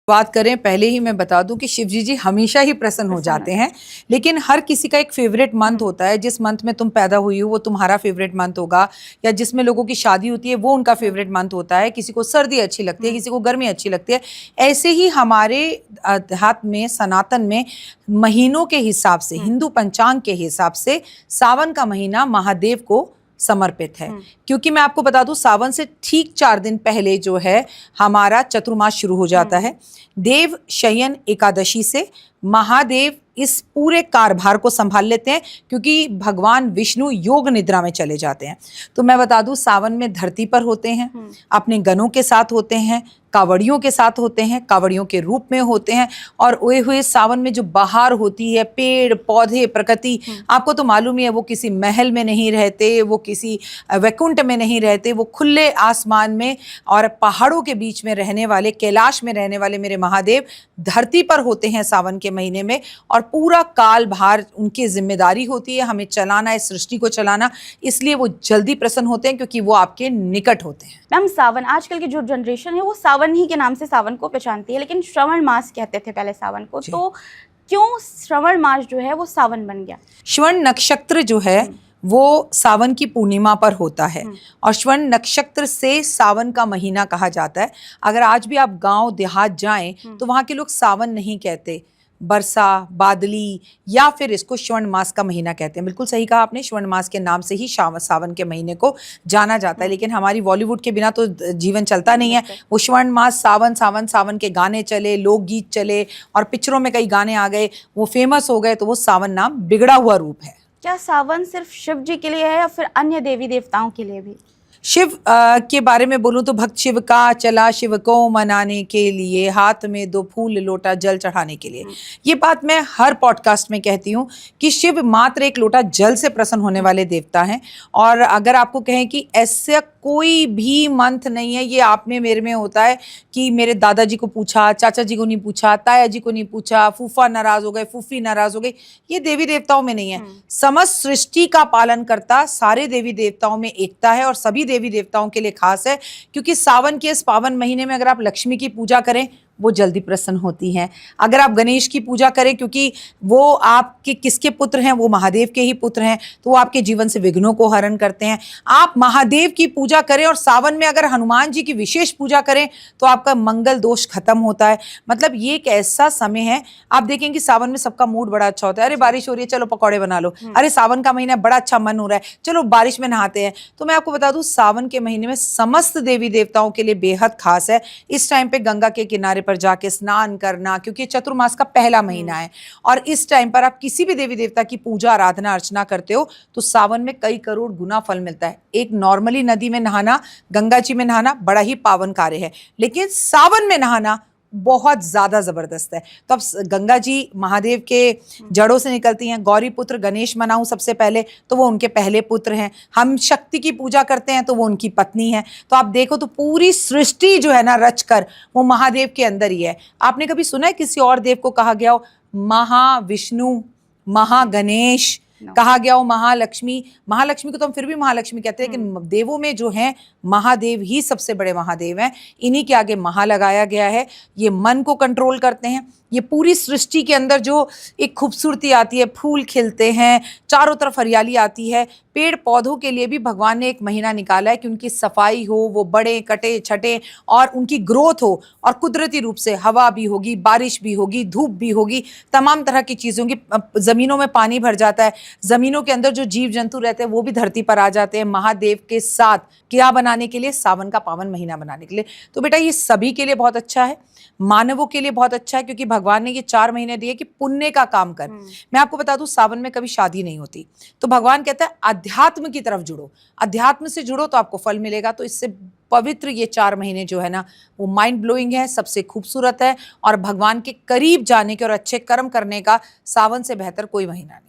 बात करें, पहले ही मैं बता दूं कि शिवजी जी हमेशा ही प्रसन्न हो जाते हैं, लेकिन हर किसी का एक फेवरेट मंथ होता है। जिस मंथ में तुम पैदा हुई हो वो तुम्हारा फेवरेट मंथ होगा, या जिसमें लोगों की शादी होती है वो उनका फेवरेट मंथ होता है। किसी को सर्दी अच्छी लगती है, किसी को गर्मी अच्छी लगती है। ऐसे ही हमारे अध्यात्म में, सनातन में महीनों के हिसाब से, हिंदू पंचांग के हिसाब से सावन का महीना महादेव को समर्पित है। क्योंकि मैं आपको बता दूं, सावन से ठीक 4 दिन पहले जो है हमारा चतुर्मास शुरू हो जाता है। देव शयन एकादशी से महादेव इस पूरे कार्यभार को संभाल लेते हैं, क्योंकि भगवान विष्णु योग निद्रा में चले जाते हैं। तो मैं बता दूं, सावन में धरती पर होते हैं, अपने गणों के साथ होते हैं, कावड़ियों के साथ होते हैं, कावड़ियों के रूप में होते हैं। और ओए हुए सावन में जो बहार होती है, पेड़ पौधे प्रकृति, आपको तो मालूम ही है, वो किसी महल में नहीं रहते, वो किसी वैकुंठ में नहीं रहते, वो खुले आसमान में और पहाड़ों के बीच में रहने वाले, कैलाश में रहने वाले मेरे महादेव धरती पर होते हैं सावन के महीने में। और पूरा काल भार उनकी जिम्मेदारी होती है हमें चलाना, इस सृष्टि को चलाना। इसलिए वो जल्दी प्रसन्न होते हैं, क्योंकि वो आपके निकट होते हैं। मैम, सावन, आजकल की जो जनरेशन है वो सावन ही के नाम से सावन को पहचानती है, लेकिन श्रवण मास कहते थे पहले सावन को। तो क्यों श्रवण मास जो है वो सावन बन गया? श्रवण नक्षत्र जो है वो सावन की पूर्णिमा पर होता है, और श्रवण नक्षत्र से सावन का महीना कहा जाता है। अगर आज भी आप गांव देहात जाएं तो वहां के लोग सावन नहीं कहते, बरसा, बादली, या फिर इसको श्रवण मास का महीना कहते हैं। बिल्कुल सही कहा आपने, श्रवण मास के नाम से ही सावन के महीने को जाना जाता है। लेकिन हमारी बॉलीवुड के बिना तो जीवन चलता नहीं है। वो श्रवण मास, सावन सावन सावन के गाने चले, लोकगीत चले, और पिक्चरों में कई गाने आ गए, वो फेमस हो गए, तो वो सावन नाम बिगड़ा हुआ रूप है। क्या सावन सिर्फ शिव जी के लिए है या फिर अन्य देवी देवताओं के लिए भी? शिव के बारे में बोलूं तो भक्त शिव का चला शिव को मनाने के लिए, हाथ में 2 फूल लोटा जल चढ़ाने के लिए। ये बात मैं हर पॉडकास्ट में कहती हूँ कि शिव मात्र एक लोटा जल से प्रसन्न होने वाले देवता हैं। और अगर आपको कहें कि ऐसा कोई भी मंथ नहीं है, ये आप में मेरे में होता है कि मेरे दादाजी को पूछा, चाचा जी को नहीं पूछा, ताया जी को नहीं पूछा, फूफा नाराज हो गए, फूफी नाराज हो गई, ये देवी देवताओं में नहीं है। समस्त सृष्टि का पालन करता सारे देवी देवताओं में एकता है, और सभी देवी देवताओं के लिए खास है। क्योंकि सावन के इस पावन महीने में अगर आप लक्ष्मी की पूजा करें, वो जल्दी प्रसन्न होती हैं। अगर आप गणेश की पूजा करें, क्योंकि वो आपके किसके पुत्र हैं, वो महादेव के ही पुत्र हैं, तो वो आपके जीवन से विघ्नों को हरण करते हैं। आप महादेव की पूजा करें, और सावन में अगर हनुमान जी की विशेष पूजा करें तो आपका मंगल दोष खत्म होता है। मतलब ये एक ऐसा समय है, आप देखेंगे सावन में सबका मूड बड़ा अच्छा होता है। अरे बारिश हो रही है, चलो पकौड़े बना लो। अरे सावन का महीना, बड़ा अच्छा मन हो रहा है, चलो बारिश में नहाते हैं। तो मैं आपको बता दूं, सावन के महीने में समस्त देवी देवताओं के लिए बेहद खास है। इस टाइम पे गंगा के किनारे पर जाके स्नान करना, क्योंकि चतुर्मास का पहला महीना है, और इस टाइम पर आप किसी भी देवी देवता की पूजा आराधना अर्चना करते हो तो सावन में कई करोड़ गुना फल मिलता है। एक नॉर्मली नदी में नहाना, गंगा जी में नहाना बड़ा ही पावन कार्य है, लेकिन सावन में नहाना बहुत ज्यादा जबरदस्त है। तो अब गंगा जी महादेव के जड़ों से निकलती हैं। गौरी पुत्र गणेश मनाऊं सबसे पहले, तो वो उनके पहले पुत्र हैं। हम शक्ति की पूजा करते हैं तो वो उनकी पत्नी है। तो आप देखो तो पूरी सृष्टि जो है ना रचकर, वो महादेव के अंदर ही है। आपने कभी सुना है किसी और देव को कहा गया हो महाविष्णु, महागणेश, कहा गया हो महालक्ष्मी? महालक्ष्मी को तो हम फिर भी महालक्ष्मी कहते हैं, लेकिन देवों में जो है महादेव ही सबसे बड़े महादेव हैं। इन्हीं के आगे महा लगाया गया है। ये मन को कंट्रोल करते हैं। ये पूरी सृष्टि के अंदर जो एक खूबसूरती आती है, फूल खिलते हैं, चारों तरफ हरियाली आती है। पेड़ पौधों के लिए भी भगवान ने एक महीना निकाला है कि उनकी सफाई हो, वो बड़े कटे छटे और उनकी ग्रोथ हो, और कुदरती रूप से हवा भी होगी, बारिश भी होगी, धूप भी होगी, तमाम तरह की चीज़ों की। ज़मीनों में पानी भर जाता है, ज़मीनों के अंदर जो जीव जंतु रहते हैं वो भी धरती पर आ जाते हैं महादेव के साथ। क्या बनाने के लिए? सावन का पावन महीना बनाने के लिए। तो बेटा ये सभी के लिए बहुत अच्छा है, मानवों के लिए बहुत अच्छा है, क्योंकि भगवान ने ये 4 महीने दिए कि पुण्य का काम कर। मैं आपको बता दूं, सावन में कभी शादी नहीं होती, तो भगवान कहता है अध्यात्म की तरफ जुड़ो, अध्यात्म से जुड़ो तो आपको फल मिलेगा। तो इससे पवित्र ये 4 महीने जो है ना, वो माइंड ब्लोइंग है, सबसे खूबसूरत है, और भगवान के करीब जाने के और अच्छे कर्म करने का सावन से बेहतर कोई महीना नहीं।